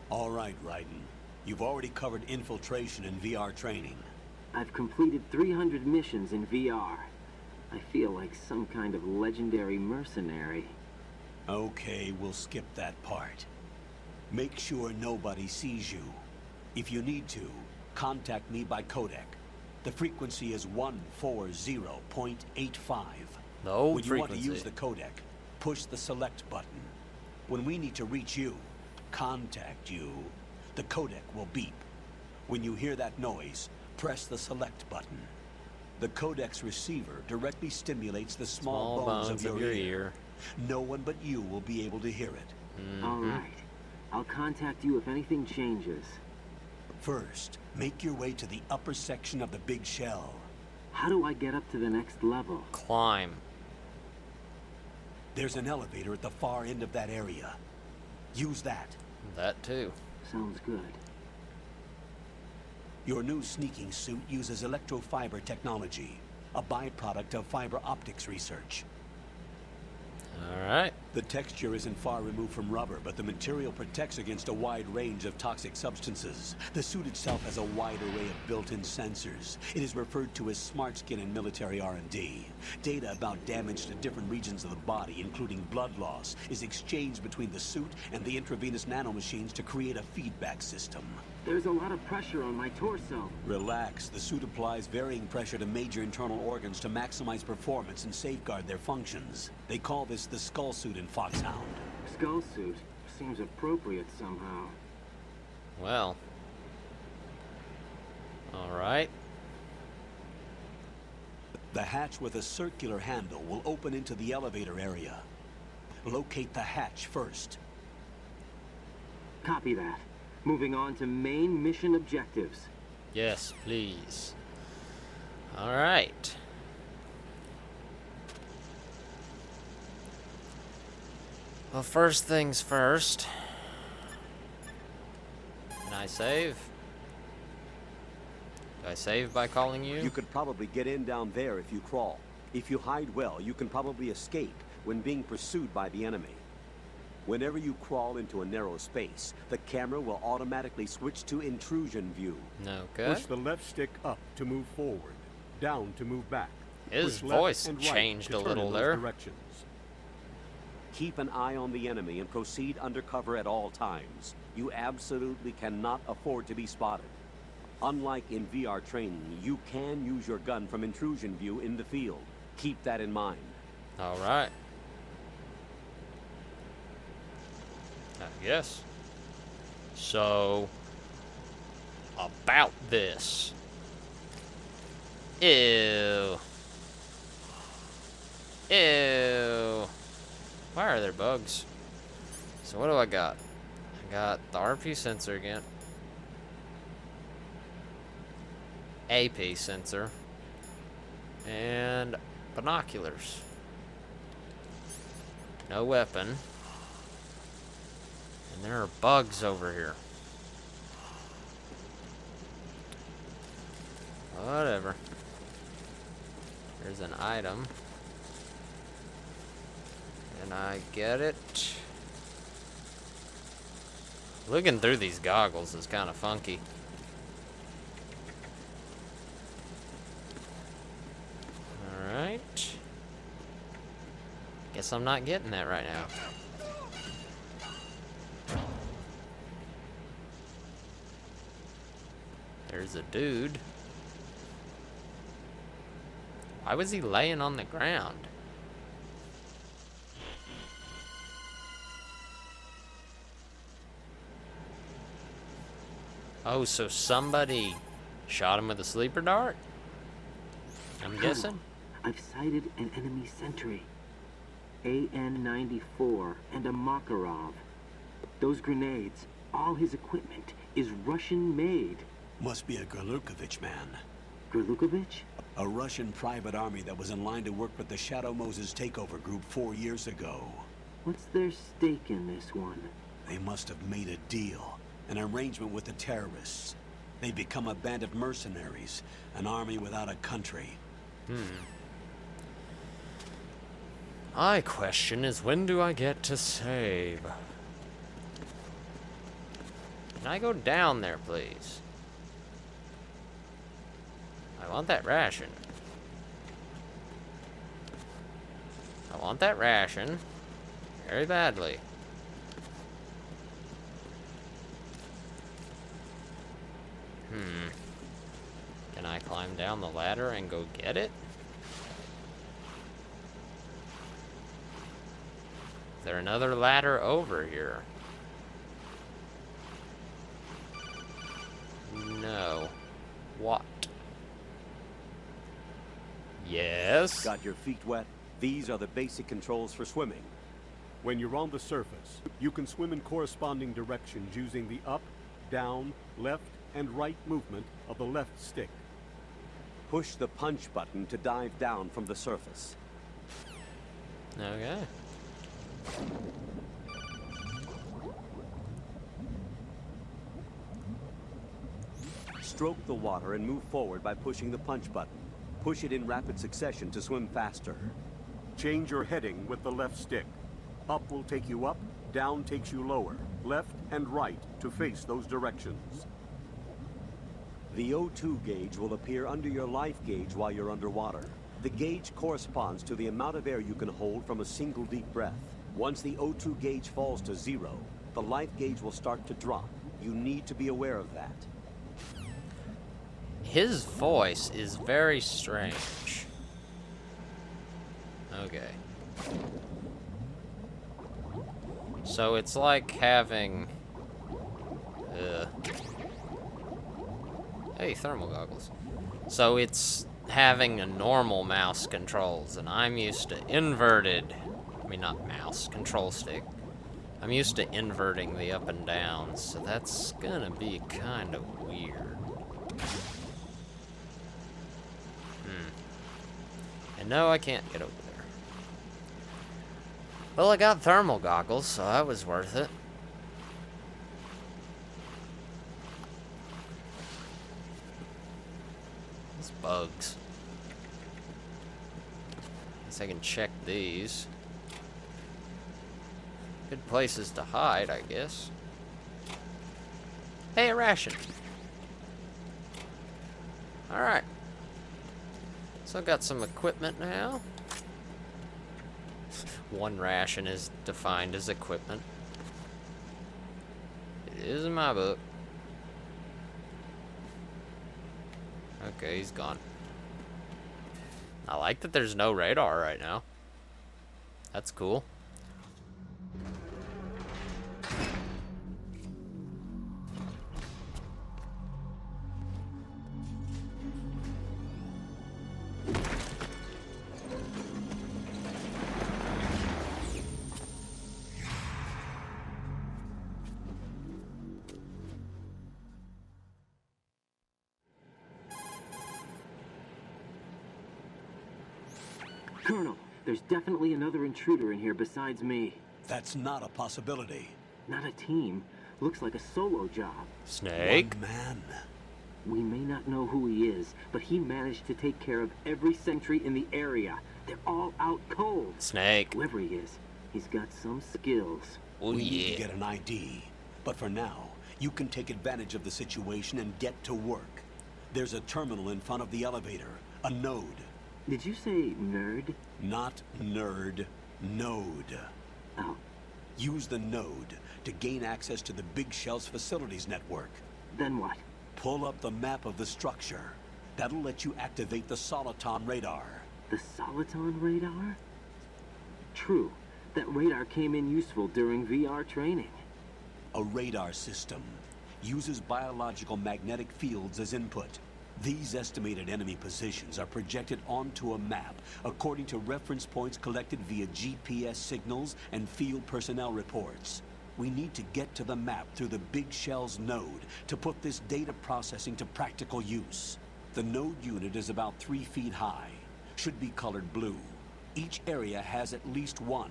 All right, Raiden. You've already covered infiltration and VR training. I've completed 300 missions in VR. I feel like some kind of legendary mercenary. Okay, we'll skip that part. Make sure nobody sees you. If you need to, contact me by codec. The frequency is 140.85. The old When you frequency. want to use the codec, push the select button. When we need to reach you, contact you, the codec will beep. When you hear that noise, press the select button. The codec's receiver directly stimulates the small bones of your ear. No one but you will be able to hear it. All right. I'll contact you if anything changes. First, make your way to the upper section of the big shell. How do I get up to the next level? Climb. There's an elevator at the far end of that area. Use that. That too. Sounds good. Your new sneaking suit uses electrofiber technology, a byproduct of fiber optics research. Alright. The texture isn't far removed from rubber, but the material protects against a wide range of toxic substances. The suit itself has a wide array of built-in sensors. It is referred to as smart skin in military R&D. Data about damage to different regions of the body, including blood loss, is exchanged between the suit and the intravenous nanomachines to create a feedback system. There's a lot of pressure on my torso. Relax. The suit applies varying pressure to major internal organs to maximize performance and safeguard their functions. They call this the skull suit in Foxhound. Skull suit seems appropriate somehow. Well. Alright. The hatch with a circular handle will open into the elevator area. Locate the hatch first. Copy that. Moving on to main mission objectives. Yes, please. Alright. Well, first things first. Can I save? Do I save by calling you? You could probably get in down there if you crawl. If you hide well, you can probably escape when being pursued by the enemy. Whenever you crawl into a narrow space, the camera will automatically switch to intrusion view. Okay. Push the left stick up to move forward, down to move back. His Push left voice and right changed to a turn little in those there. Directions. Keep an eye on the enemy and proceed undercover at all times. You absolutely cannot afford to be spotted. Unlike in VR training, you can use your gun from intrusion view in the field. Keep that in mind. Alright. Yes. So, about this. Ew. Ew. Why are there bugs? So what do I got? I got the RP sensor again. AP sensor. And binoculars. No weapon. And there are bugs over here. Whatever. There's an item. And I get it. Looking through these goggles is kind of funky. Alright. Guess I'm not getting that right now. There's a dude. Why was he laying on the ground? Oh, so somebody shot him with a sleeper dart? I'm guessing. I've sighted an enemy sentry. AN-94 and a Makarov. Those grenades, all his equipment, is Russian-made. Must be a Gerlukovich man. Gerlukovich? A Russian private army that was in line to work with the Shadow Moses takeover group 4 years ago. What's their stake in this one? They must have made a deal, an arrangement with the terrorists. They become a band of mercenaries, an army without a country. My question is, when do I get to save? Can I go down there, please? I want that ration. I want that ration very badly. Can I climb down the ladder and go get it? Is there another ladder over here? No. What? Yes? Got your feet wet? These are the basic controls for swimming. When you're on the surface, you can swim in corresponding directions using the up, down, left, and right movement of the left stick. Push the punch button to dive down from the surface. Okay. Stroke the water and move forward by pushing the punch button. Push it in rapid succession to swim faster. Change your heading with the left stick. Up will take you up, down takes you lower, left and right to face those directions. The O2 gauge will appear under your life gauge while you're underwater. The gauge corresponds to the amount of air you can hold from a single deep breath. Once the O2 gauge falls to 0, the life gauge will start to drop. You need to be aware of that. His voice is very strange. Okay. So it's like having... Hey, thermal goggles. So it's having a normal mouse controls, and I'm used to inverted... I mean, not mouse, control stick. I'm used to inverting the up and down, so that's gonna be kind of weird. And no, I can't get over there. Well, I got thermal goggles, so that was worth it. These bugs. Guess I can check these. Good places to hide, I guess. Hey, a ration. Alright. So I got some equipment now. One ration is defined as equipment. It is in my book. Okay, he's gone. I like that there's no radar right now. That's cool. Colonel, there's definitely another intruder in here besides me. That's not a possibility. Not a team. Looks like a solo job. Snake? One man. We may not know who he is, but he managed to take care of every sentry in the area. They're all out cold. Snake. Whoever he is, he's got some skills. Oh, We need yeah. to get an ID. But for now, you can take advantage of the situation and get to work. There's a terminal in front of the elevator. A node. Did you say nerd? Not nerd. Node. Oh. Use the node to gain access to the Big Shell's facilities network. Then what? Pull up the map of the structure. That'll let you activate the Soliton radar. The Soliton radar? True. That radar came in useful during VR training. A radar system uses biological magnetic fields as input. These estimated enemy positions are projected onto a map according to reference points collected via GPS signals and field personnel reports. We need to get to the map through the Big Shell's node to put this data processing to practical use. The node unit is about 3 feet high, should be colored blue. Each area has at least one.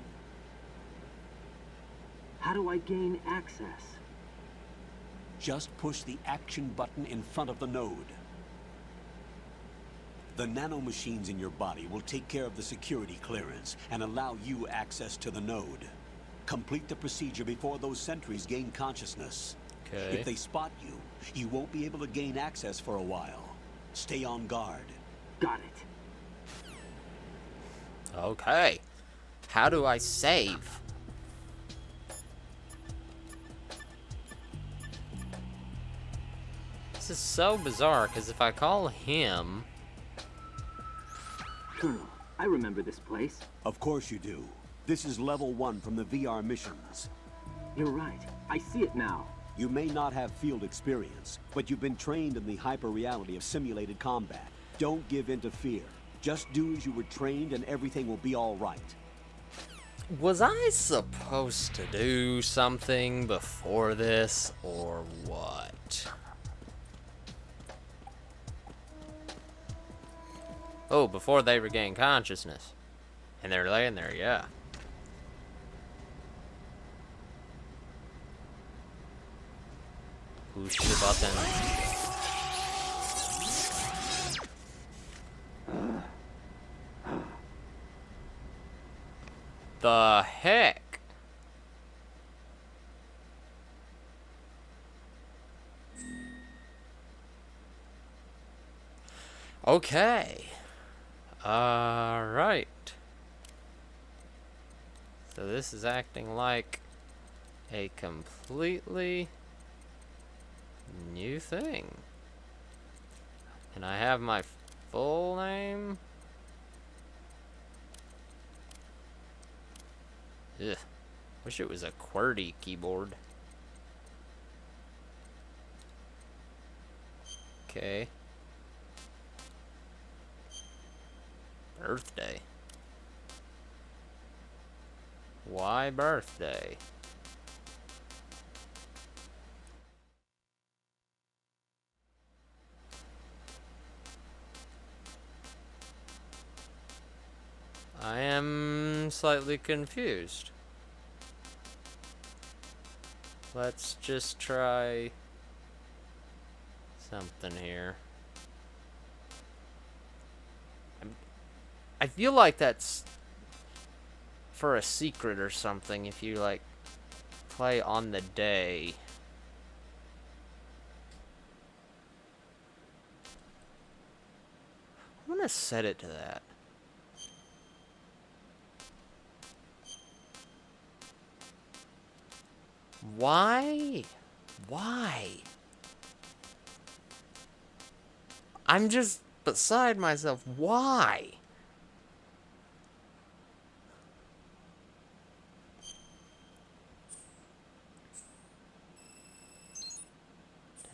How do I gain access? Just push the action button in front of the node. The nanomachines in your body will take care of the security clearance and allow you access to the node. Complete the procedure before those sentries gain consciousness. Okay. If they spot you, you won't be able to gain access for a while. Stay on guard. Got it. Okay. How do I save? This is so bizarre, because if I call him... Colonel, I remember this place. Of course you do. This is level 1 from the VR missions. You're right. I see it now. You may not have field experience, but you've been trained in the hyper-reality of simulated combat. Don't give in to fear. Just do as you were trained and everything will be all right. Was I supposed to do something before this, or what? Oh, before they regain consciousness. And they're laying there, yeah. Push the button. The heck? Okay. Alright. So this is acting like a completely new thing. And I have my full name. Ugh. Wish it was a QWERTY keyboard. Okay. Birthday. Why birthday? I am slightly confused. Let's just try something here. I feel like that's for a secret or something if you like play on the day. I'm gonna set it to that. Why? Why? I'm just beside myself. Why?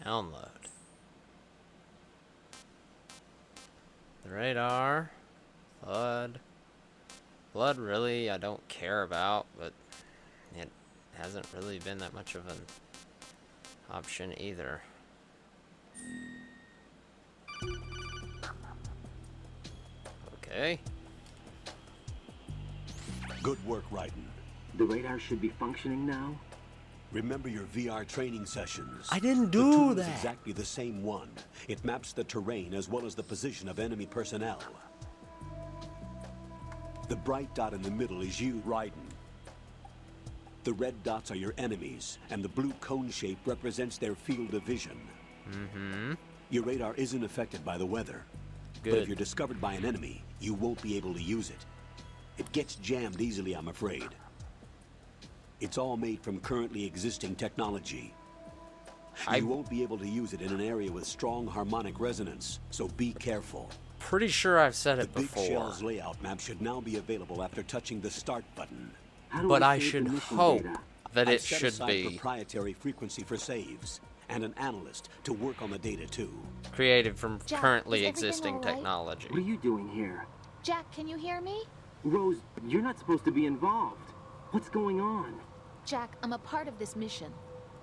Download. The radar. Blood. Blood, really, I don't care about, but it hasn't really been that much of an option either. Okay. Good work, Raiden. The radar should be functioning now? Remember your VR training sessions. I didn't The do tool that. is exactly the same one. It maps the terrain as well as the position of enemy personnel. The bright dot in the middle is you, Raiden. The red dots are your enemies, and the blue cone shape represents their field of vision. Mm-hmm. Your radar isn't affected by the weather. Good. But if you're discovered by an enemy, you won't be able to use it. It gets jammed easily, I'm afraid. It's all made from currently existing technology. You won't be able to use it in an area with strong harmonic resonance, so be careful. Pretty sure I've said it The before. Big Shell's layout map should now be available after touching the start button. But I should hope that I've it set should aside be proprietary frequency for saves, and an analyst to work on the data too. created from Jack, currently is everything existing all right? technology. What are you doing here? Jack, can you hear me? Rose, you're not supposed to be involved. What's going on? Jack, I'm a part of this mission.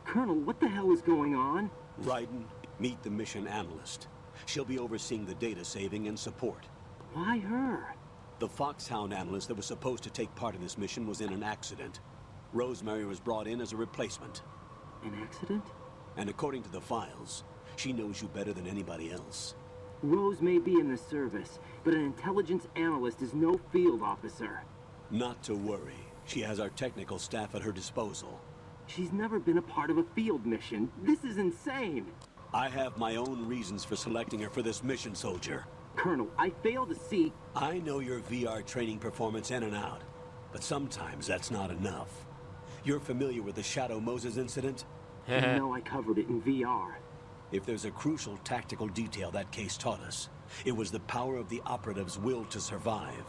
Colonel, what the hell is going on? Raiden, meet the mission analyst. She'll be overseeing the data saving and support. Why her? The Foxhound analyst that was supposed to take part in this mission was in an accident. Rosemary was brought in as a replacement. An accident? And according to the files, she knows you better than anybody else. Rose may be in the service, but an intelligence analyst is no field officer. Not to worry. She has our technical staff at her disposal. She's never been a part of a field mission. This is insane. I have my own reasons for selecting her for this mission, soldier. Colonel, I fail to see... I know your VR training performance in and out, but sometimes that's not enough. You're familiar with the Shadow Moses incident? You know I covered it in VR. If there's a crucial tactical detail that case taught us, it was the power of the operative's will to survive.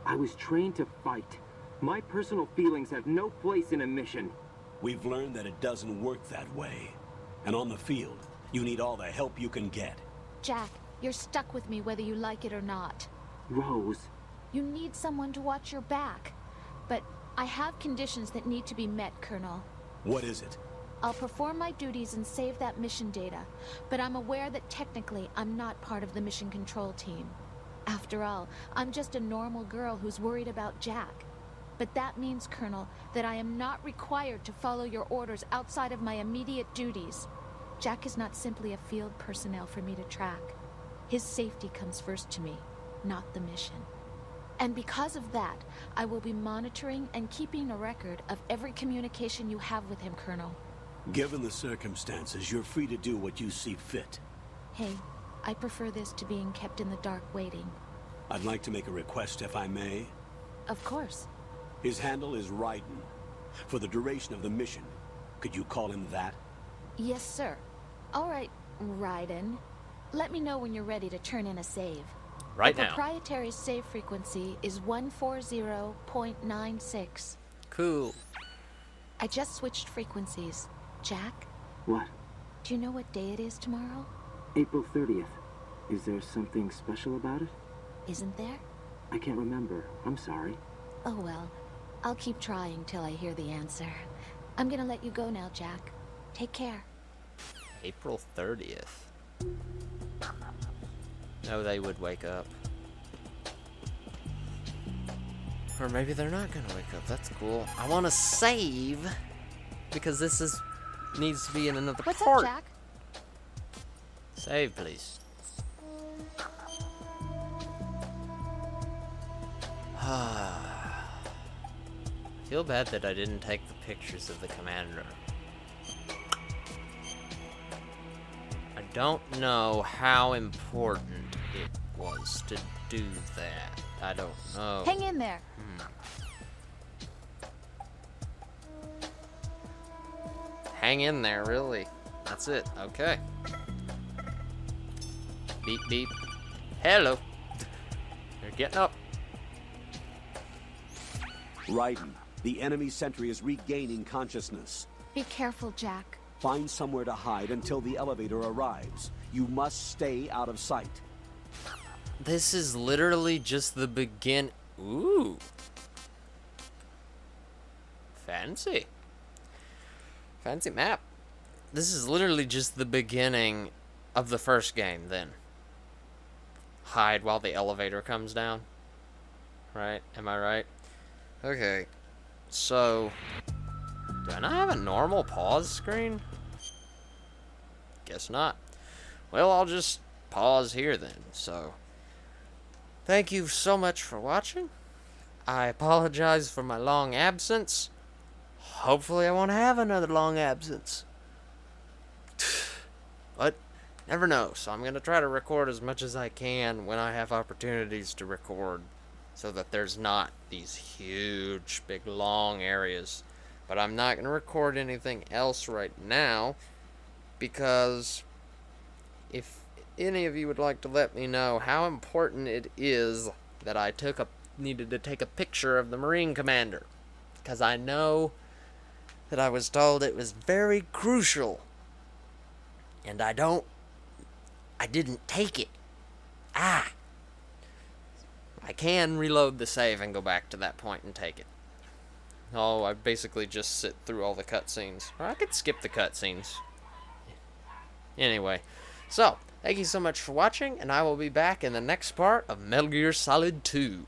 I was trained to fight. My personal feelings have no place in a mission. We've learned that it doesn't work that way. And on the field, you need all the help you can get. Jack, you're stuck with me whether you like it or not. Rose. You need someone to watch your back. But I have conditions that need to be met, Colonel. What is it? I'll perform my duties and save that mission data, but I'm aware that technically I'm not part of the mission control team. After all, I'm just a normal girl who's worried about Jack. But that means, Colonel, that I am not required to follow your orders outside of my immediate duties. Jack is not simply a field personnel for me to track. His safety comes first to me, not the mission. And because of that, I will be monitoring and keeping a record of every communication you have with him, Colonel. Given the circumstances, you're free to do what you see fit. Hey, I prefer this to being kept in the dark waiting. I'd like to make a request, if I may. Of course. His handle is Raiden. For the duration of the mission, could you call him that? Yes, sir. All right, Raiden. Let me know when you're ready to turn in a save. Right the now. Proprietary save frequency is 140.96. Cool. I just switched frequencies. Jack, What? do you know what day it is tomorrow? April 30th. Is there something special about it? Isn't there? I can't remember. I'm sorry. Oh well. I'll keep trying till I hear the answer. I'm gonna let you go now, Jack. Take care. April 30th. No, they would wake up. Or maybe they're not gonna wake up. That's cool. I want to save because this needs to be in another What's part. up, Jack? Save, please. I feel bad that I didn't take the pictures of the commander. I don't know how important it was to do that. I don't know. Hang in there. Hang in there, really. That's it. Okay. Beep, beep. Hello. You're getting up. Raiden, the enemy sentry is regaining consciousness. Be careful, Jack. Find somewhere to hide until the elevator arrives. You must stay out of sight. This is literally just the begin. Ooh. Fancy. Fancy map. This is literally just the beginning of the first game, then. Hide while the elevator comes down. Right? Am I right? Okay. So, do I not have a normal pause screen? Guess not. Well, I'll just pause here then. So, thank you so much for watching. I apologize for my long absence. Hopefully I won't have another long absence. But, never know. So I'm going to try to record as much as I can when I have opportunities to record, so that there's not these huge, big, long areas. But I'm not going to record anything else right now, because if any of you would like to let me know how important it is that I needed to take a picture of the Marine Commander, because I know that I was told it was very crucial, and I didn't take it. I can reload the save and go back to that point and take it. Oh, I basically just sit through all the cutscenes. Or I could skip the cutscenes. Anyway, so, thank you so much for watching, and I will be back in the next part of Metal Gear Solid 2.